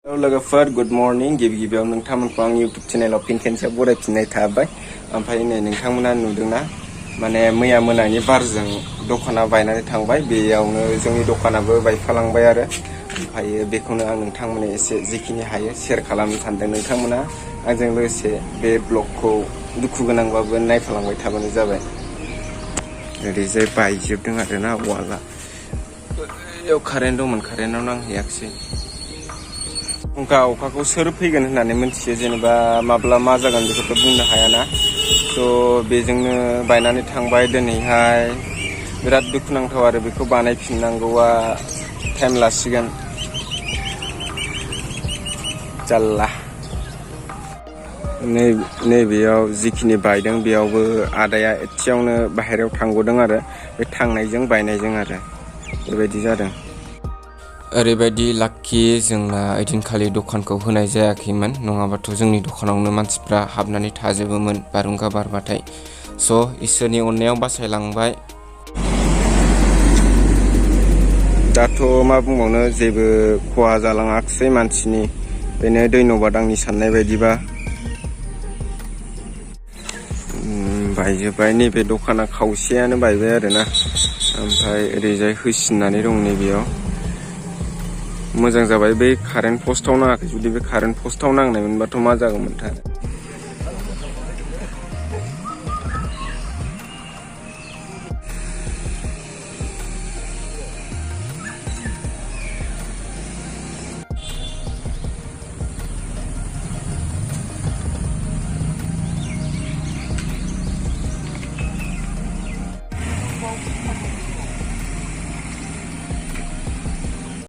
लोगोफोर good morning गिबियाव नोंथांमोनखौ आं इउट्यूब चेनेलाव फिन खेनसे बरायफिननाय थाबाय। ओमफ्राय नै नोंथांमोना नुदोंना माने मैया मोनानि बारजों दखाना बायनानै थांबाय, बेयावनो जोंनि दखानाबो बायफालांबाय आरो ओमफ्राय बेखौनो आं नोंथांमोननो एसे जिखिनि हायो शेयार खालामनो सानदों। नोंथांमोना आंजों लोगोसे बे ब्लगखौ दुखु गोनांबाबो नायफालांबाय थाबानो जाबाय। ओरैजाय बायजोबदों आरोना वाला, बेयाव कारेन्ट दंमोन, कारेन्टआव नांहैयाखिसै। अखाखौ सोर फैगोन होननानै मिथियो, जेनेबा माब्ला मा जागोन बेखौथ' बुंनो हायाना। थ' बेजोंनो बायनानै थांबाय दिनैहाय। बिराद दुखुनांथाव आरो बेखौ बानायफिननांगौआ टाइम लासिगोन। जाल्ला नैबेयाव जिखिनि बायदों बेयावबो आदाया एसेयावनो बाहेरायाव थांगदों आरो बे थांनायजों बायनायजों आरो बेबायदि जादों। ओरैबायदि लाक्कि जोंना ओइदिनखालि दखानखौ होनाय जायाखैमोन, नङाबाथ' जोंनि दखानावनो मानसिफ्रा हाबनानै थाजोबोमोन बारहुंखा बारबाथाय। स' इसोरनि अननायाव बासायलांबाय। दाथ' मा बुंबावनो, जेबो खहा जालाङाखिसै मानसिनि, बेनो धन्यबाद आंनि साननाय बायदिबा। बायजोब्बाय, नैबे दखाना खावसेयानो बायबाय आरोना। ओमफ्राय ओरैजाय होसिननानै दं नैबेयाव। मोजां जाबाय, बै कारेन्ट पस्टआव नाङाखै। जुदि बे कारेन्ट पस्टआव नांनाय मोनबाथ' मा जागौमोनथाय।